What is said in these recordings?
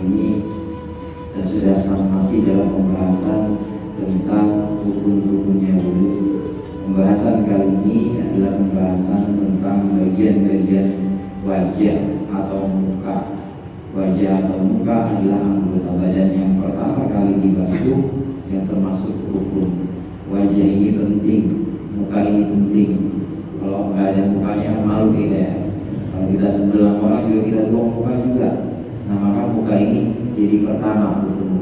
ini dan sudah masih dalam pembahasan tentang rukun-rukunnya wudu. Pembahasan kali ini adalah pembahasan tentang bagian-bagian wajah atau muka. Wajah atau muka adalah anggota badan yang pertama kali dibasuh yang termasuk rukun. Wajah ini penting, muka ini penting. Kalau nggak ada mukanya malu kita ya. Kalau kita sebelah orang juga kita buang muka juga. Nah maka muka ini jadi pertama rukun.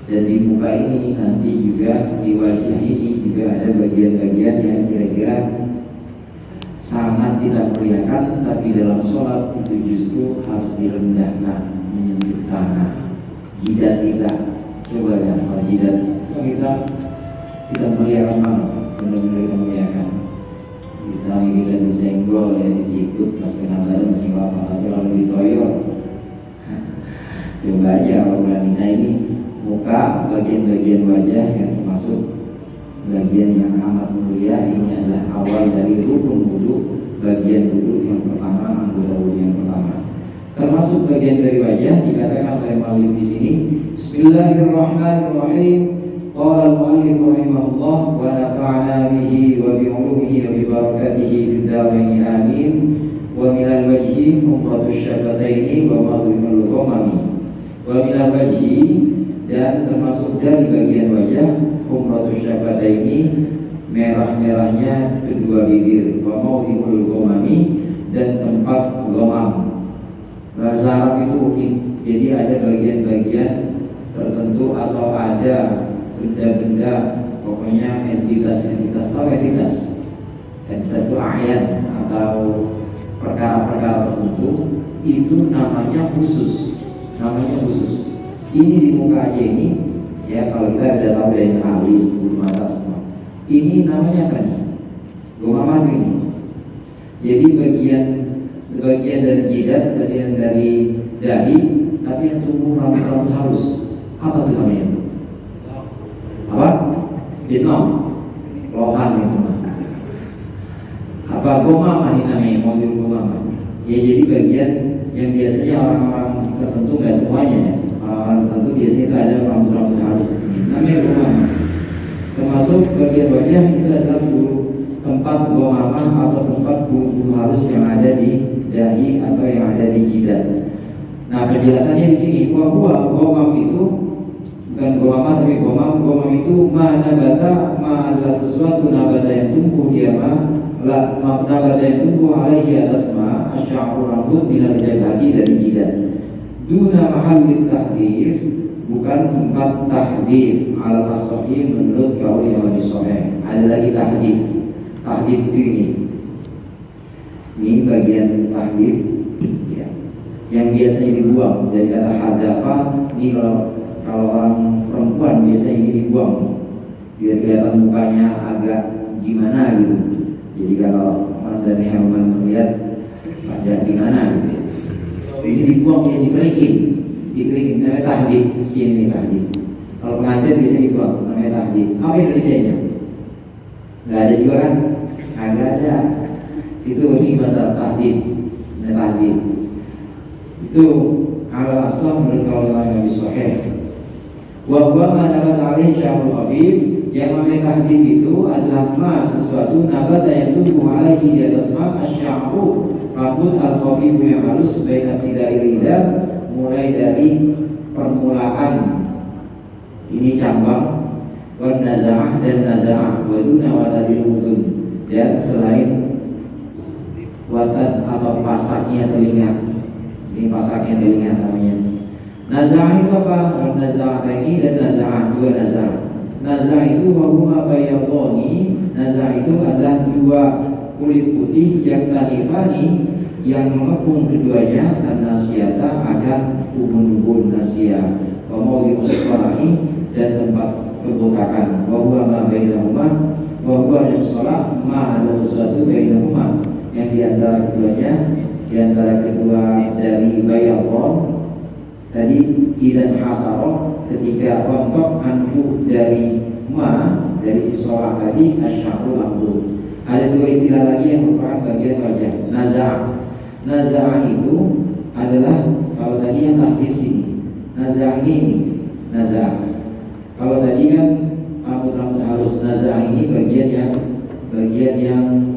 Dan di muka ini nanti juga di wajah ini juga ada bagian-bagian yang kira-kira sangat tidak muliakan, tapi dalam sholat itu justru harus direndahkan, menyentuh tanah. Jidat kita, coba ya, kalau jidat kita muliakan banget, benar-benar kita muliakan. Misalnya kita disenggol ya, disikut pas kena dalam menimpa apa, kalau ditoyor. Coba aja kalau berani. Nah ini muka, bagian-bagian wajah yang termasuk bagian yang amat mulia. Ini adalah awal dari rukun wudu, bagian wudu yang pertama, anggota wudu yang pertama. Termasuk bagian dari wajah dikatakan oleh Malik di sini. Bismillahirrahmanirrahim. Qala al-mu'allif rahimahullah wa nafa'ana bihi wa bi 'ulumihi wa bi barakatihi fid dharain amin. Wa minal wajhi umratu syafataini wa madhimul ghamami. Wa minal wajhi, dan termasuk dari bagian wajah umratu syafataini, merah-merahnya kedua bibir, wa mawdhi'ul ghamami, dan tempat ghamam. Bahasa Arab itu mungkin jadi ada bagian-bagian tertentu atau ada benda-benda, pokoknya entitas-entitas, tahu entitas itu ayat atau perkara-perkara tertentu itu namanya khusus. Ini di muka aja ini ya, kalau kita sudah tahu dari alis, bulu mata semua. Ini namanya apa nih? Gomama ini. Jadi bagian dari jidat, bagian dari dahi, tapi yang tumbuh rambut-rambut halus. Apa itu namanya? Apa? Ditnom, lohan itu. Apa gomama ini namanya? Modul gomama. Ya jadi bagian yang biasanya orang-orang tertentu, nggak semuanya ya. Orang tertentu biasanya itu ada rambut-rambut halus di sini. Namanya gomama. Termasuk bagian wajah itu adalah tempat gomama atau tempat bulu halus yang ada di dahi atau yang ada di jidat. Nah penjelasannya di sini bahwa gomam itu bukan gomama tapi gomam itu nabata adalah sesuatu nabata yang tumbuh dia nabata yang tumbuh alaihi atas asy'arul rambut minal jabhati dari jidat. Duna mahallit tahdif, bukan tempat tahdif ala as-sahih menurut kaul yang lebih sahih. Ada lagi tahdif. Tahdif itu ini bagian tahdif ya, yang biasanya dibuang dari kata hadafa. Ini kalau orang perempuan biasanya ini dibuang biar kelihatan mukanya agak gimana gitu. Jadi kalau orang dari hewan melihat ada gimana gitu ya. Ini dibuang, ya diberikin namanya tahdif. Sini tahdif. Kalau pengajian bisa dibuang namanya tahdif. Apa Indonesianya? Nggak ada juga kan? Agak ada. Itu ini bahasa tahdif. Tahdif itu ala asal menurut kaul yang lebih sahih. Wa huwa ma nabata alaihi sya'rul khafif. Yang namanya tahdif itu adalah sesuatu nabata yang tumbuh alaihi di atas asy'aru, rambut al-khafif yang halus, baik tidak lidah, mulai dari permulaan ini cambang, wan naza'ah dan naza'ah, wa duna wa tadil udun, dan selain watan atau pasaknya telinga. Ini pasaknya telinga namanya. Naza'ah itu apa? Naza'ah ini dan naza'ah, dua naza'ah. Naza'ah itu wahuma bayadoni. Naza'ah itu adalah dua kulit putih yang tanifani, yang mengepung keduanya, dan nasiata akan ubun-ubun nasia, wamawdi musfarahi, dan tempat kebotakan. Wahua ma bainahuma, wahua dan sholat ma ada sesuatu bainahuma yang diantara keduanya, diantara kedua dari bayadon tadi idan hasaroh, ketika rontok anhu dari ma dari si sholat tadi asy'arul rambut. Ada dua istilah lagi yang merupakan bagian wajah. Naza'ah itu adalah kalau tadi yang tahdif sini, nazah ini nazah. Kalau tadi kan rambut halus, nazah ini bagian yang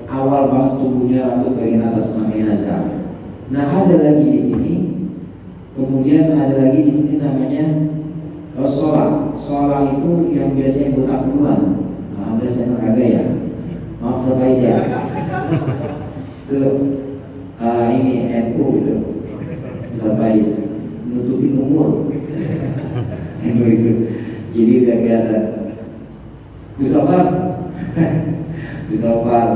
awal banget tumbuhnya rambut bagian atas namanya nazah. Nah ada lagi di sini, kemudian ada lagi di sini namanya sholah. Sholah itu yang biasanya botak duluan. Hampir saya ada ya. Maaf saya ya. Itu ini NU itu sampai menutupin umur. NU itu. Jadi udah kelihatan. Musafar.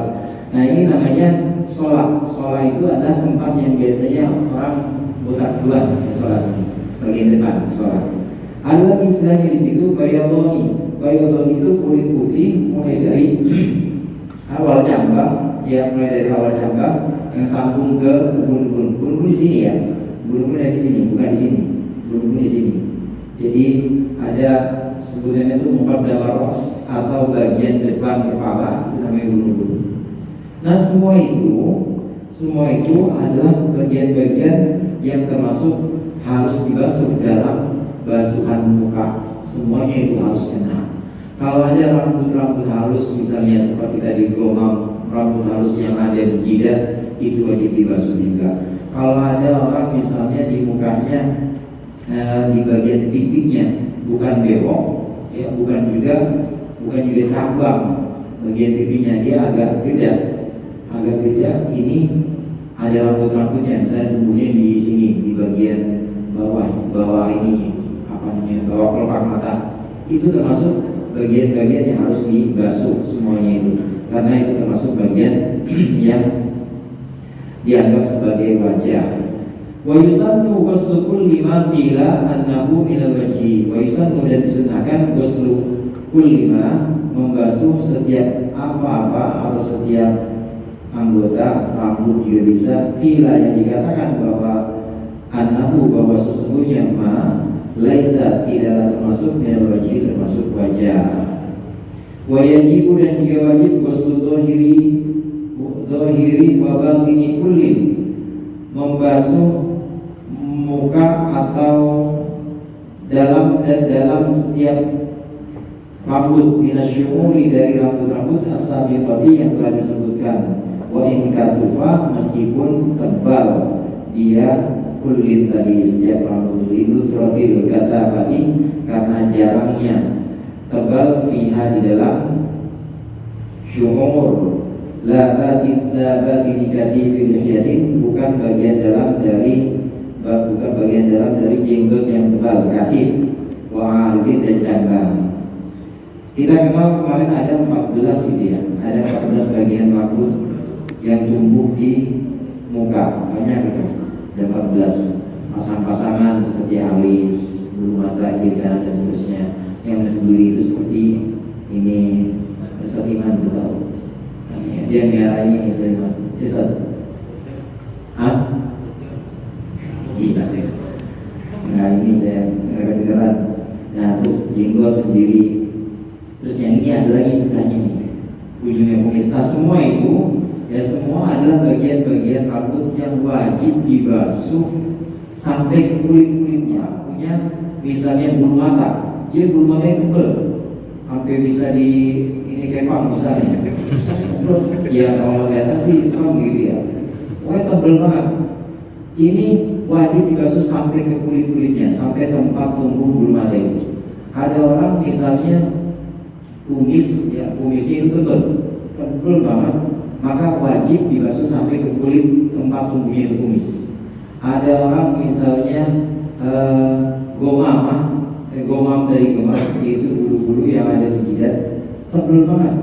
Nah ini namanya sholah. Sholah itu adalah tempat yang biasanya orang botak duluan sholat, bagian depan sholat. Ada lagi istilahnya di situ bayadoni. Bayadoni itu kulit putih mulai dari awal jambang, ya mulai dari awal jambang yang sambung ke ubun-ubun. Ubun-ubun di sini ya, ubun-ubun dari sini, bukan di sini. Ubun-ubun di sini. Jadi ada sebutannya itu muqaddamah ras atau bagian depan kepala, itu namanya ubun-ubun. Nah semua itu adalah bagian-bagian yang termasuk harus dibasuh dalam basuhan muka. Semuanya itu harus kena. Kalau ada rambut-rambut halus misalnya seperti tadi gomam, rambut halus yang ada di jidat, itu wajib dibasuh juga. Kalau ada orang misalnya di mukanya di bagian pipinya bukan bewok, ya bukan juga cabang, bagian pipinya dia agak beda. Ini ada rambut-rambutnya, misalnya tumbuhnya di sini di bagian bawah ini bawah kelopak mata, itu termasuk bagian-bagian yang harus dibasuh semuanya itu, karena itu termasuk bagian yang dianggap sebagai wajah. Wa yusannu ghuslu kulli ma qila annahu minal wajhi. Wa yusannu, dan disunahkan ghuslu kulli ma, membasuh setiap apa-apa atau setiap anggota rambut juga bisa, qila yang dikatakan bahwa annahu, bahwa sesungguhnya ma laisa, tidaklah termasuk minal wajhi, termasuk wajah. Wa yajibu, dan juga wajib ghuslu dhahiri wa batini kullin, membasuh muka atau dalam setiap rambut, minasyumuri, dari rambut-rambut as-sabiqati yang telah disebutkan. Wa in katufa, meskipun tebal dia, kulit tadi setiap rambut, lindu trotil kata tadi, karena jarangnya tebal fiha di dalam syumur, la batini katifil hiyatin, bukan bagian dalam dari jenggot yang tebal, katif, wa alidin, dan jambang. Kita memang kemarin ada 14 gitu ya, ada 14 bagian rambut yang tumbuh di muka, banyak gitu. Ada 14 pasang-pasangan seperti alis, bulu mata, kiri kanan, dan seterusnya. Yang sendiri itu seperti ini, Saliman betul. Dia merah ini Saliman. Isat. Hah? Iya. Nah ini saya nggak kedengeran. Nah terus jenggot sendiri. Terus yang ini ada lagi setanya nih, ujungnya kumis. Nah semua itu ya, semua adalah bagian-bagian rambut yang wajib dibasuh sampai ke kulit-kulitnya. Punya misalnya bulu mata, dia bulu mata itu tebal, sampai bisa di ini kepang misalnya. Terus ya kalau kelihatan sih serem gitu ya, pokoknya tebal banget. Ini wajib dibasuh sampai ke kulit-kulitnya, sampai tempat tumbuh bulu mata itu. Ada orang misalnya kumis, ya kumisnya itu tebal banget, maka wajib dibasuh sampai ke kulit tempat tumbuhnya itu kumis. Ada orang misalnya gomam dari kemarin, itu bulu-bulu yang ada di jidat tebal banget,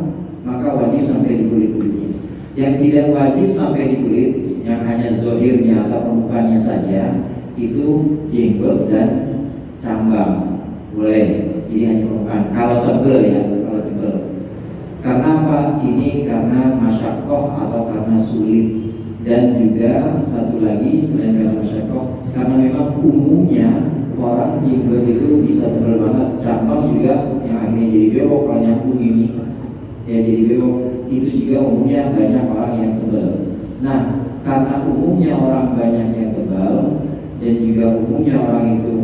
maka wajib sampai di kulit-kulitnya. Yang tidak wajib sampai di kulit, yang hanya zahirnya atau permukaannya saja, itu jenggot dan cambang boleh. Jadi hanya permukaan. Kalau tebal ya, kalau tebal. Karena apa? Ini karena masyakoh atau karena sulit. Dan juga satu lagi selain karena masyakoh, karena memang umumnya orang jenggot itu bisa tebal banget, cambang juga yang akhirnya jadi bewok, kalau nyambung ini ya jadi bewok, itu juga umumnya banyak orang yang tebal. Nah, karena umumnya orang banyak yang tebal, dan juga umumnya orang itu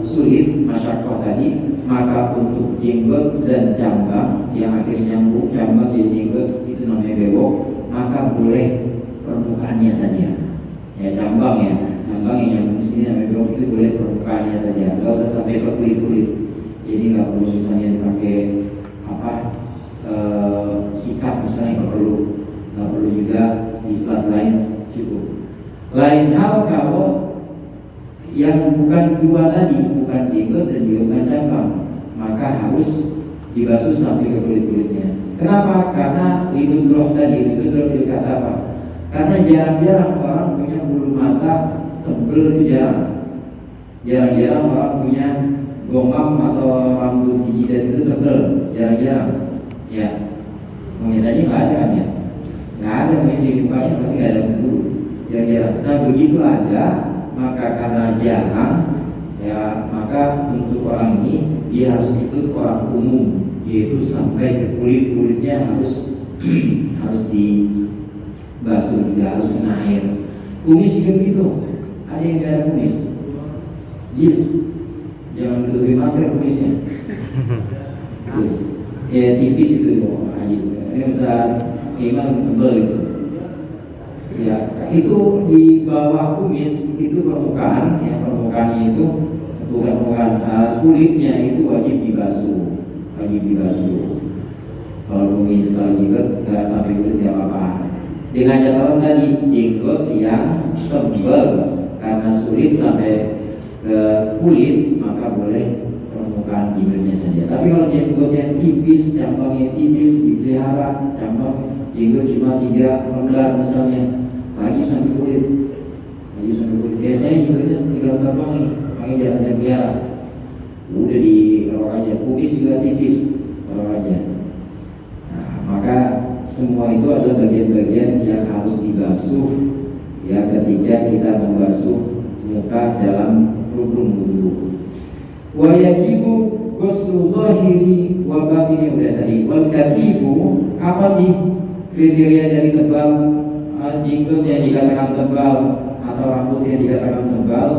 sulit masyakoh tadi, maka untuk jenggot dan jambang yang akhirnya nyambung jambang jadi jenggot itu namanya bewok, maka boleh permukaannya saja. Ya jambang yang nyambung sini namanya bewok itu boleh permukaannya saja, nggak usah sampai ke kulit. Jadi nggak perlu misalnya dipakai sikat misalnya, nggak perlu juga di selat lain cukup. Lain hal kalau yang bukan dua tadi, bukan jenggot dan juga bukan jambang, maka harus dibasuh sampai ke kulit-kulitnya. Kenapa? Karena libun tadi kata apa? Karena jarang-jarang orang punya bulu mata tebal, itu jarang-jarang orang punya gomam atau rambut gigi dan itu tebal, jarang-jarang. Ya, mungkin aja nggak ada kan ya? Nggak ada, mungkin di mukanya pasti nggak ada bulu, jarang-jarang. Nah begitu ada, maka karena jarang, ya maka untuk orang ini dia harus ikut orang umum, yaitu sampai ke kulitnya harus harus dibasuh juga, harus kena air. Kumis juga begitu. Ada yang nggak ada kumis? Yes, jangan tutupi masker kumisnya. Ya tipis itu ini usah iman tebal itu. Ya itu di bawah kumis itu permukaan, ya permukaannya itu bukan permukaan, kulitnya itu wajib dibasuh. Kalau kumis, kalau jenggot nggak sampai kulit nggak apa-apa. Dengan catatan tadi jenggot yang tebal karena sulit sampai ke kulit, maka boleh permukaan jenggotnya saja. Tapi kalau jenggot yang tipis, jambangnya tipis, dipelihara, jenggot cuma 3 lembar misalnya, lagi sampai kulit. Biasanya jenggotnya 3 lembar doang nih, makanya jangan saya pelihara. Udah dirok aja, kumis juga tipis, rok aja. Nah, maka semua itu adalah bagian-bagian yang harus dibasuh ya ketika kita membasuh muka dalam rukun wudu. Wa yajibu ghuslu dhahiri wa batini, udah tadi. Wal kafifu, apa sih kriteria dari tebal? Jenggot yang dikatakan tebal atau rambut yang dikatakan tebal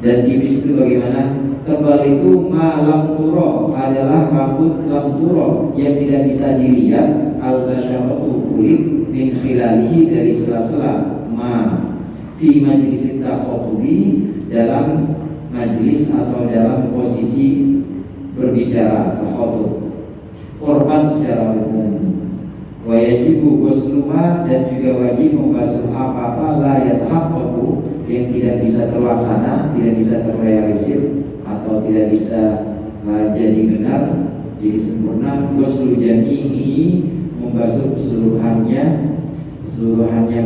dan tipis itu bagaimana? Tebal itu malam turo adalah rambut lam turo yang tidak bisa dilihat al-basyaratu kulit min khilalihi dari sela-sela fi majlis takhutubi dalam majlis atau dalam posisi berbicara takhutub korban secara umum. Wa yajibu ghusluha, dan juga wajib membasuh apa-apa la yatahaqqaqu yang tidak bisa terlaksana, tidak bisa terrealisir atau tidak bisa jadi benar, jadi sempurna. Ghuslu jami'i, membasuh keseluruhannya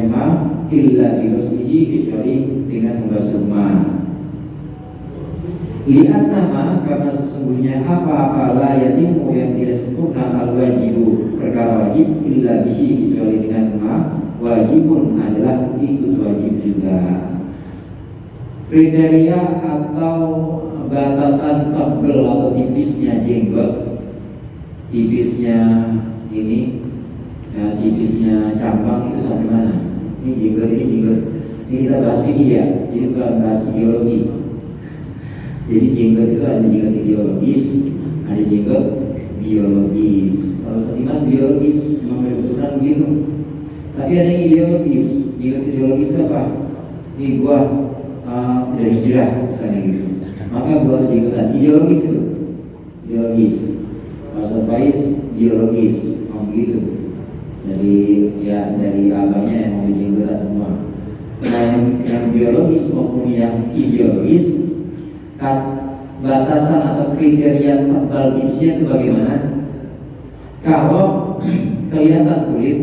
ma illa bi ghuslihi, kecuali dengan membasuh ma. Lihatna ma, karena sesungguhnya apa-apa la yatimu yang tidak sempurna al wajibu, perkara wajib, illa bihi, kecuali dengan ma. Wajibun adalah ikut wajib juga. Kriteria atau batasan tebal atau tipisnya jenggot, tipisnya ini, ya, tipisnya cambang itu sampai mana? Ini jenggot. Ini kita bahas fikih ya, jadi bukan bahas ideologi. Jadi jenggot itu ada jenggot ideologis, ada jenggot biologis. Kalau seniman biologis memang betul-betul begitu. Tapi ada yang ideologis. Jenggot ideologis itu apa? Ini gua udah hijrah misalnya gitu, maka gua harus jenggotan. Ideologis itu, ideologis. Pasal Pais biologis, gitu. Dari abahnya yang mau jenggotan semua. Nah, yang biologis maupun yang ideologis, batasan atau kriteria tebal tipsnya itu bagaimana? Kalau kelihatan kulit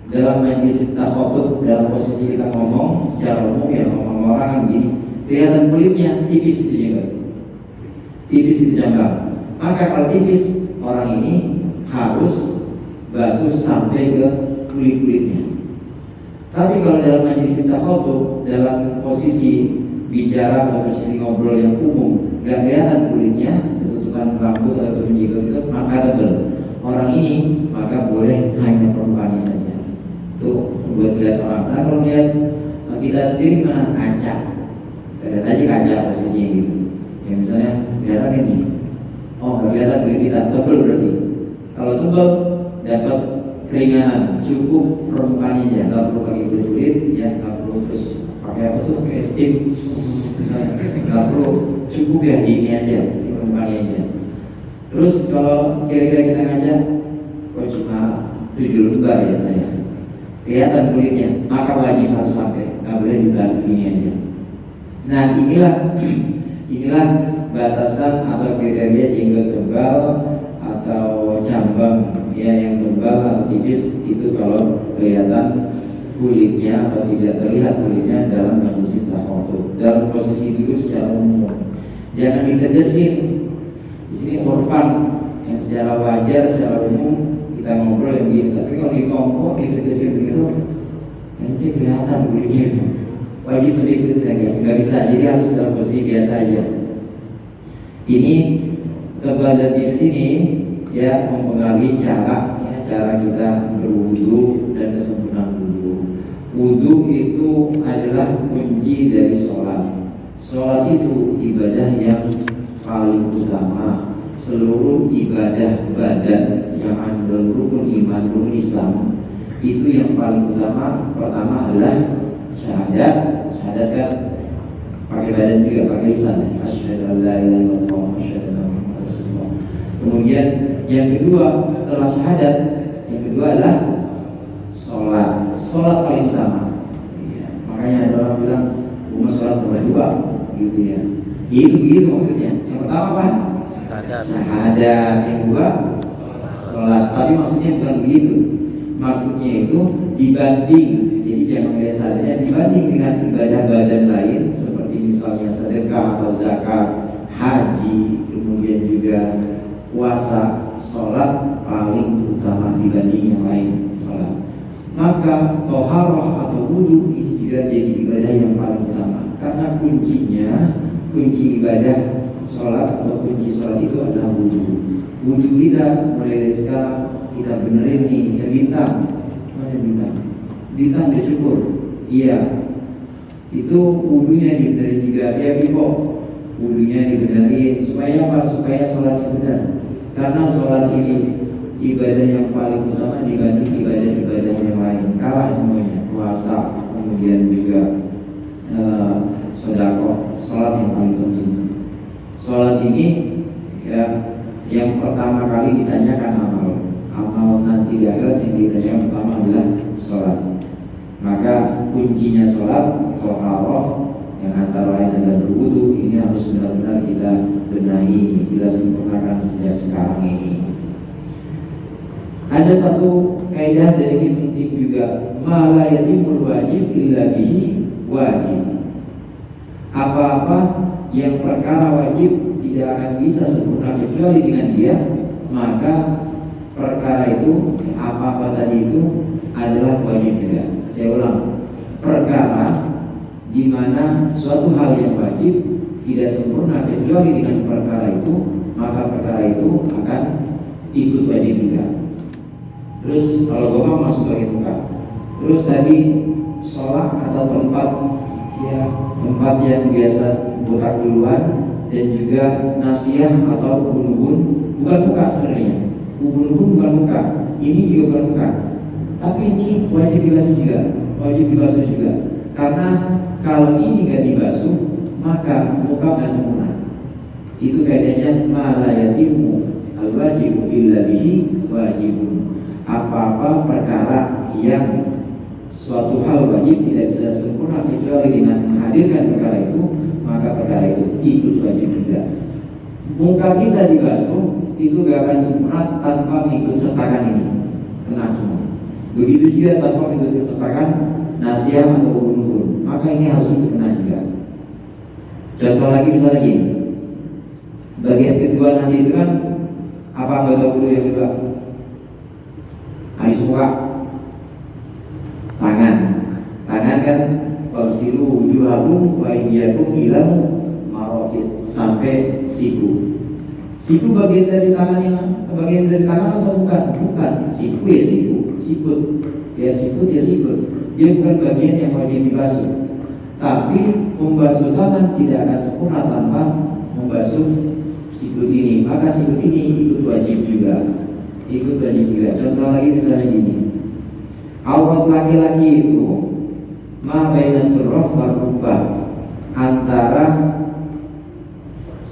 dalam majlis takhutub, dalam posisi kita ngomong secara umum, ya ngomong orang begini, kelihatan kulitnya tipis itu juga, tipis itu jambang. Maka kalau tipis, orang ini harus basuh sampai ke kulit-kulitnya. Tapi kalau dalam majlis takhutub, dalam posisi bicara atau posisi ngobrol yang umum, gak kelihatan kulitnya, ketutupan rambut atau jenggot itu, maka tebal. Orang ini maka boleh hanya permukaannya saja. Itu buat lihat orang. Nah kalau lihat kita sendiri mana kaca, lihat aja kaca posisinya gitu. Yang misalnya kelihatan ini, oh nggak kelihatan kulit kita tebel berarti. Kalau tebel dapat keringanan, cukup permukaannya aja, nggak perlu pakai kulit, ya nggak perlu terus pakai apa tuh kayak steam, nggak perlu, cukup ya di ini aja, di permukaannya aja. Terus kalau kira-kira kita ngaca, kok cuma 7 lembar ya saya, kelihatan kulitnya, maka wajib harus sampai, nggak boleh dibahas begini aja. Nah inilah batasan atau kriteria jenggot tebal atau cambang ya yang tebal atau tipis itu kalau kelihatan kulitnya atau tidak terlihat kulitnya dalam kondisi tafatul, dalam posisi duduk secara umum. Jangan ditegesin. Di sini urfan yang secara wajar, secara umum kita ngobrol yang gitu. Tapi kalau di kelompok ditegesin begitu, nanti kelihatan kulitnya itu. Wajib sedikit nggak bisa. Jadi harus dalam posisi biasa aja. Ini tebal dan tipis ini ya mempengaruhi cara kita berwudu dan kesempurnaan wudu. Wudu itu adalah kunci dari sholat. Sholat itu ibadah yang paling utama. Seluruh ibadah badan yang ada rukun iman, rukun Islam itu yang paling utama. Pertama adalah syahadat kan pakai badan juga, pakai lisan. Asyhadu an la ilaha illallah wa asyhadu anna Muhammadar Rasulullah. Kemudian yang kedua setelah syahadat, yang kedua adalah sholat. Sholat paling utama. Ya, makanya ada orang bilang umat sholat nomor 2, gitu ya. Itu begitu maksudnya. Yang pertama apa? Syahadat. Yang kedua sholat. Tapi maksudnya bukan begitu. Maksudnya itu dibanding. Jadi jangan melihat saja dibanding dengan ibadah badan lain seperti misalnya sedekah atau zakat, haji, kemudian juga puasa. Sholat paling utama dibanding yang lain sholat. Maka toharoh atau wudu ini juga jadi ibadah yang paling utama karena kunci ibadah sholat atau kunci sholat itu adalah wudu. Wudu kita mulai dari sekarang kita benerin nih ya bintang. Mana bintang? Bintang dia cukur. Iya. Itu wudunya dibenerin juga ya Biko. Wudunya dibenerin supaya apa? Supaya sholatnya benar. Karena sholat ini ibadah yang paling utama dibanding ibadah-ibadah yang lain. Kalah semuanya. Puasa, kemudian juga sedekah. Sholat yang paling penting. Sholat ini ya yang pertama kali ditanyakan amal nanti di akhirat yang ditanya pertama adalah sholat. Maka kuncinya sholat, toharoh yang antara lain adalah berwudu. Ini harus benar-benar kita benahi, kita sempurnakan sejak sekarang ini. Ada satu kaidah dari Ibnu juga, ma la yatimul wajib illa bihi wajib. Apa-apa yang perkara wajib tidak akan bisa sempurna kecuali dengan dia, maka perkara itu apa-apa tadi itu adalah wajib juga. Saya ulang, perkara di mana suatu hal yang wajib tidak sempurna kecuali dengan perkara itu, maka perkara itu akan ikut wajib juga. Terus kalau gomang masuk bagian muka. Terus tadi sholat atau tempat yang biasa botak duluan, dan juga nasiyah atau ubun-ubun, bukan muka sebenarnya. Ubun-ubun bukan muka, ini juga bukan muka. Tapi ini wajib dibasuh juga. Karena kalau ini nggak dibasuh, maka muka nggak sempurna. Itu kaidahnya ma la yatimu al-wajibu illa bihi wajibun. Apa-apa perkara yang suatu hal wajib tidak bisa sempurna kecuali dengan menghadirkan perkara itu, maka perkara itu ikut wajib juga. Muka kita dibasuh itu gak akan sempurna tanpa mengikut sertakan ini, kena semua. Begitu juga tanpa mengikut sertakan nasiyah atau ubun-ubun, maka ini harus ikut kena juga. Contoh lagi misalnya gini, bagian kedua nanti itu kan apa anggota wudhu yang kedua? Ais muka, tangan kan Wasilu wujuhakum wa iyyakum ilal marafid sampai siku. Siku bagian dari tangan bagian dari tangan atau bukan? Bukan. Siku ya siku. Sikut ya sikut ya sikut. Dia bukan bagian yang wajib dibasuh. Tapi membasuh tangan tidak akan sempurna tanpa membasuh sikut ini. Maka sikut ini ikut wajib juga. Contoh lagi misalnya gini, aurat laki-laki itu ma baina surrah wal rukbah, antara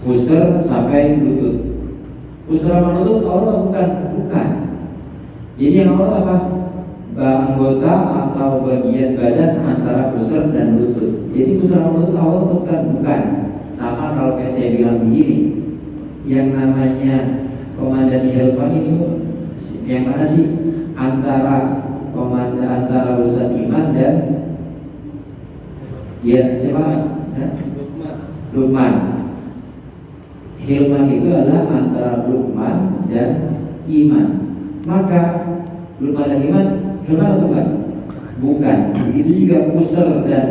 pusar sampai lutut. Pusar sama lutut aurat bukan. Jadi yang aurat apa? Anggota atau bagian badan antara pusar dan lutut. Jadi pusar sama lutut aurat bukan. Sama kalau kayak saya bilang begini, yang namanya komandan Helman itu yang mana sih? Antara Ustaz Iman dan ya siapa? Lukman. Hilman itu adalah antara Lukman dan Iman. Maka Lukman dan Iman Hilman atau bukan? Itu juga pusar dan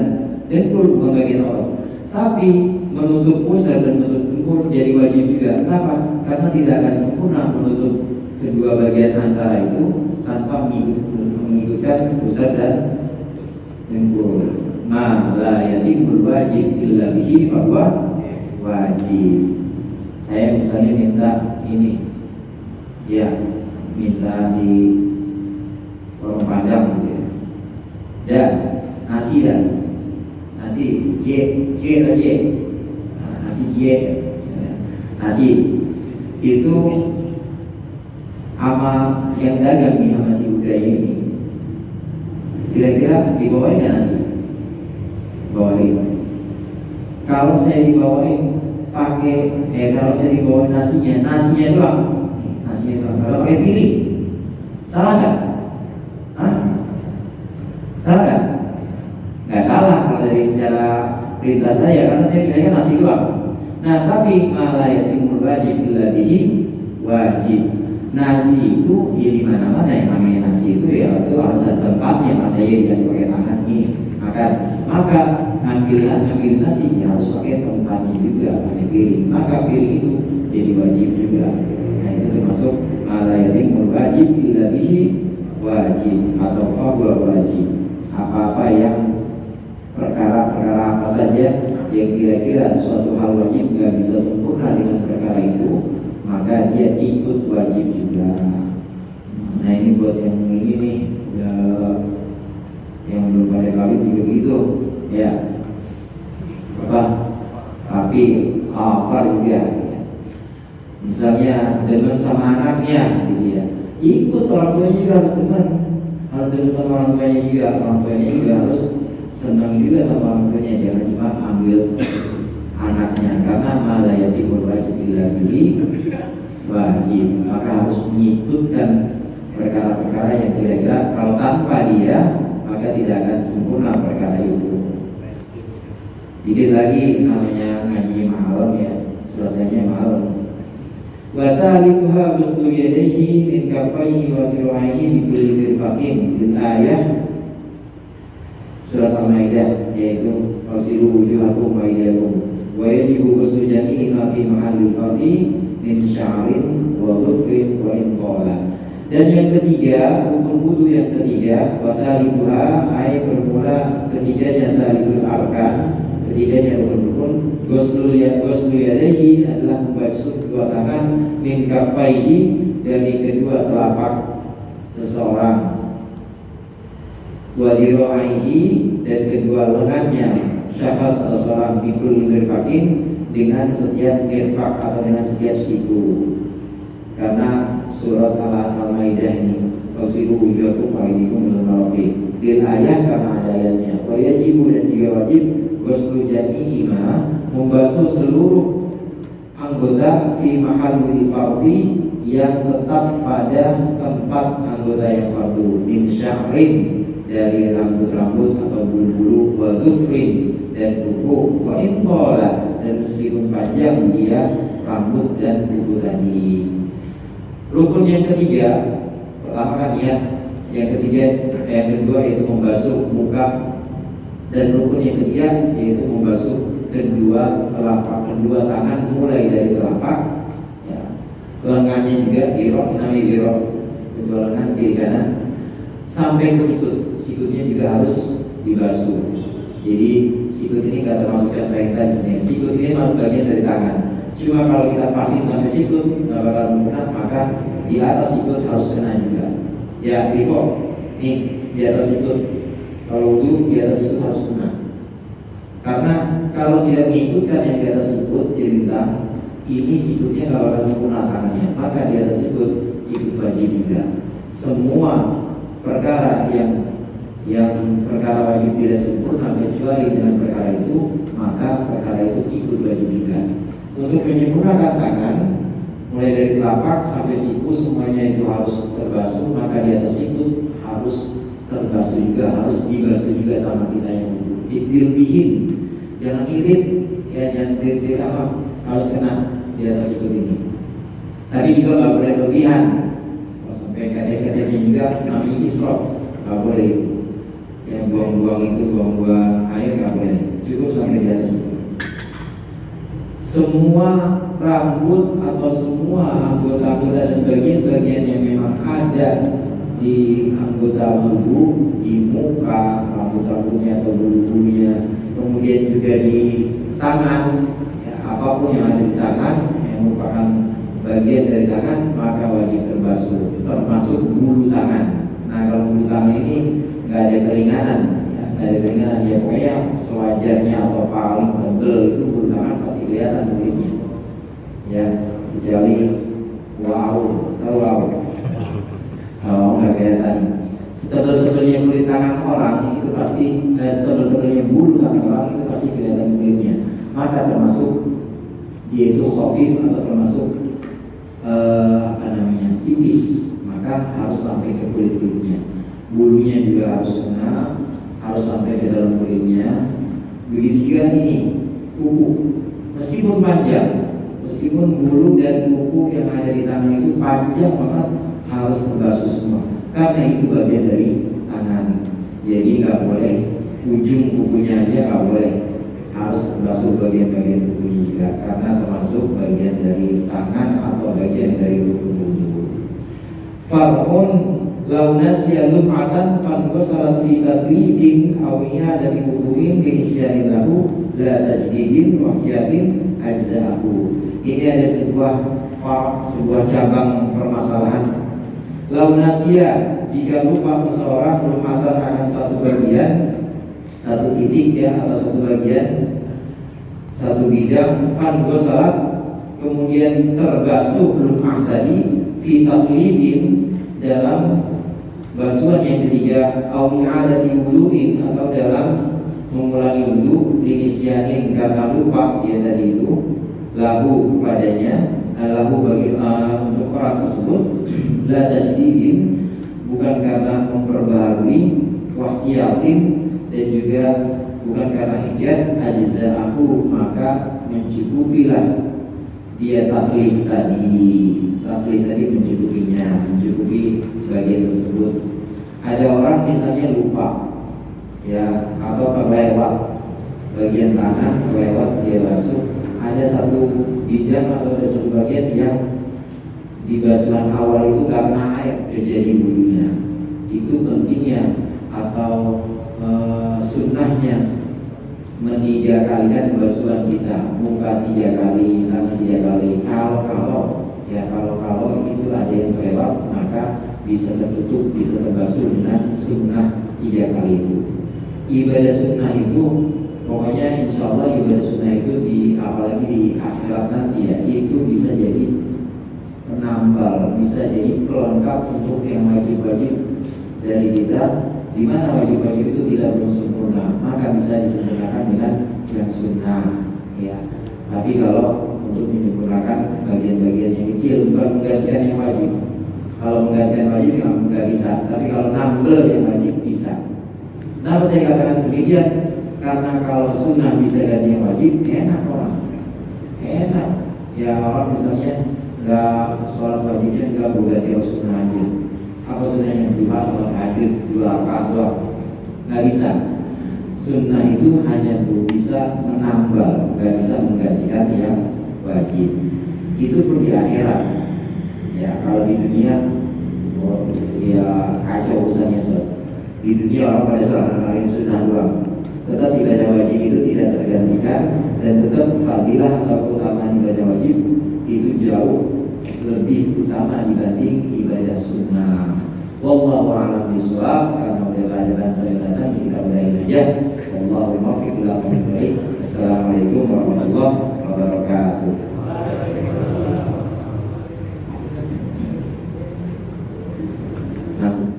dengkul bukan bagian orang. Tapi menutup pusar dan menutup dengkul jadi wajib juga. Kenapa? Karena tidak akan sempurna menutup kedua bagian antara itu tanpa mengikutkan pusar dan dengkul. Ma la yatimul wajib illa bihi bahwa wajib. Saya misalnya minta ini, ya, minta di warung Padang gitu ya. Dan nasi itu sama yang dagang nih, sama si budaya ini, kira-kira dibawain nggak nasi? Bawain. Kalau saya dibawain pakai, kalau saya dibawain nasinya doang. Kalau pakai piring, salah nggak? Salah nggak? Nggak salah kalau dari secara perintah saya, karena saya bilangnya nasi doang. Nah, tapi malah yatimul wajib illa bihi wajib. Nasi itu ya di mana-mana yang namanya nasi itu ya itu harus ada tempatnya. Mas saya dikasih pakai tangan nih, maka ngambil nasi ya harus pakai tempatnya juga, pakai piring. Maka piring itu jadi wajib juga. Nah, itu termasuk malah yatimul wajib illa bihi wajib atau fahuwa wajib. Apa-apa yang perkara-perkara apa saja yang kira-kira suatu hal wajib nggak bisa sempurna dengan perkara itu, maka dia ikut wajib juga. Nah, ini buat yang ini nih ya, yang belum pada kawin juga gitu ya, apa tapi apa juga ya. Misalnya demen sama anaknya gitu ya, ikut orang tuanya juga harus demen sama orang tuanya juga harus senang juga sama orang tuanya, jangan cuma ambil anaknya, karena malah yatimul wajib illa bihi wajib. Maka harus mengikutkan perkara-perkara yang kira-kira kalau tanpa dia maka tidak akan sempurna perkara itu. Dikit lagi namanya ngaji malam ya, selesainya malam. Wa thalituha ghuslu yadayhi min kaffayhi wa dhira'aihi bi kulli mirfaqin bil ayah surat Al-Maidah, yaitu fasilu wujuhakum wa aydiyakum wa yajibu ghuslu jami'i ma fi mahallil fardi min sya'rin wa dhufrin wa inqala. Dan yang ketiga, rukun wudu yang ketiga, wa thalituha ay bermula ketiganya thalithul arkan, ketiganya rukun-rukun. Ghuslu yadayhi adalah membasuh kedua tangan, min kaffaihi dari kedua telapak seseorang, wa dhira'aihi dan kedua lengannya, syahas atau seorang bikul mirfaqin dengan setiap mirfaq atau dengan setiap siku. Karena surat Al-Maidah ini fasilu wujuhakum wa aydiyakum ilal marafiq bil ayah, karena ada ayatnya. Wa yajibu dan juga wajib ghuslu jami'ihima, membasuh seluruh anggota fi mahallil fardhi yang tetap pada tempat anggota yang fardu, min sya'rin dari rambut-rambut atau bulu-bulu, wa dhufrin dan kuku, wa inqala dan meskipun panjang dia rambut dan kuku tadi. Rukun yang ketiga, pertama kan niat, yang kedua yaitu membasuh muka, dan rukun yang ketiga yaitu membasuh kedua tangan mulai dari telapak ya, lengannya juga dirok, namanya dirok, kedua lengan kiri kanan sampai ke sikutnya juga harus dibasuh. Jadi sikut ini nggak termasuk contoh yang tadi sebenarnya. Sikut ini malah bagian dari tangan. Cuma kalau kita pasin sampai sikut nggak bakal sempurna, maka di atas sikut harus kena juga. Ya, before nih di atas sikut, kalau wudu di atas sikut harus kena. Karena kalau dia mengikutkan yang di atas sikut, dia bilang ini sikutnya nggak bakal sempurna tangannya, maka di atas sikut ikut wajib juga. Semua perkara yang perkara wajib tidak sempurna kecuali dengan perkara itu, maka perkara itu ikut wajib juga. Untuk menyempurnakan tangan, mulai dari telapak sampai siku semuanya itu harus terbasuh, maka di atas siku harus terbasuh juga, harus dibasuh juga sama kita yang dilebihin, jangan irit, ya jangan irit apa, harus kena di atas siku ini. Tadi juga nggak boleh lebihan, sampai kadang-kadangnya juga namanya israf, nggak boleh. Yang buang-buang itu buang-buang air nggak boleh, cukup sampai di atas itu. Semua rambut atau semua anggota-anggota dan bagian-bagian yang memang ada di anggota tubuh, di muka, rambut-rambutnya atau bulu-bulunya, kemudian juga di tangan, ya, apapun yang ada di tangan yang merupakan bagian dari tangan, maka wajib terbasuh, termasuk bulu tangan. Nah, kalau bulu tangan ini nggak ada keringanan, ya, nggak ada keringanan, ya pokoknya sewajarnya atau paling tebel itu bulu tangan pasti kelihatan kulitnya, ya kecuali wow, nggak kelihatan. Setebel-tebelnya kulit tangan orang itu pasti, setebel-tebelnya bulu tangan orang itu pasti kelihatan kulitnya. Maka termasuk dia itu khafif atau termasuk tipis, maka harus sampai ke kulit-kulitnya. Bulunya juga harus kena, harus sampai ke dalam kulitnya. Begitu juga ini kuku, meskipun panjang, meskipun bulu dan kuku yang ada di tangan itu panjang banget, harus terbasuh semua, karena itu bagian dari tangan. Jadi nggak boleh ujung kukunya aja nggak boleh, harus terbasuh bagian-bagian kukunya juga, karena termasuk bagian dari tangan atau bagian dari kuku. Far'un lau nasiya lum'atan fanqasarat fi tadribin aw i'adati wudu'in li isyanin lahu la tajdidin wa hiyatin ajza'ahu. Ini ada sebuah cabang permasalahan. Lau nasiya, jika lupa seseorang lum'atan akan satu bagian, satu titik ya, atau satu bagian, satu bidang, fanqasarat, kemudian terbasuh lum'ah tadi fi tadribin, dalam basuhan yang ketiga, au i'adati wudu'in, atau dalam mengulangi wudu, linisyanin, karena lupa dia tadi itu, lahu padanya, lahu bagi untuk orang tersebut, la tajdidin, bukan karena memperbaharui, wahtiyatin, dan juga bukan karena hijat, ajza'ahu, maka mencukupilah dia taklif tadi mencukupinya, mencukupi bagian tersebut. Ada orang misalnya lupa, ya, atau terlewat bagian tangan, terlewat dia basuh. Ada satu bidang atau ada satu bagian yang di basuhan awal itu karena air terjadi bulunya. Itu pentingnya atau sunnahnya meniga kalikan basuhan kita, muka 3 kali, tangan 3 kali. Kalau itu ada yang terlewat, maka bisa tertutup, bisa terbasuh dengan sunnah 3 kali itu. Ibadah sunnah itu, pokoknya insya Allah ibadah sunnah itu apalagi di akhirat nanti ya, itu bisa jadi penambal, bisa jadi pelengkap untuk yang wajib-wajib dari kita. Di mana wajib-wajib itu tidak belum sempurna, maka bisa disempurnakan dengan yang sunnah, ya. Tapi kalau untuk menyempurnakan bagian-bagian yang kecil, bukan menggantikan yang wajib. Kalau menggantikan wajib nggak bisa, tapi kalau nambel yang wajib bisa. Nah, saya katakan demikian karena kalau sunnah bisa ganti yang wajib, enak orang, enak. Ya orang misalnya nggak sholat wajibnya nggak berganti sunnah aja. Apa sunnahnya cuma sholat tahajud 2 rakaat doang? Nggak bisa. Sunnah itu hanya bisa menambal, nggak bisa menggantikan yang wajib. Itu pun di akhirat. Ya kalau di dunia, ya kacau urusannya. Di dunia orang pada sholat hari sunnah doang. tetap ibadah wajib itu tidak tergantikan, dan tetap fadilah atau keutamaan ibadah wajib itu jauh lebih utama dibanding ibadah sunnah. Wallahu a'lam bishawab. Karena udah keadaan saya datang, kita udahin aja. Wallahu muwaffiq ila aqwamit thoriq. Assalamualaikum warahmatullahi wabarakatuh. Nah.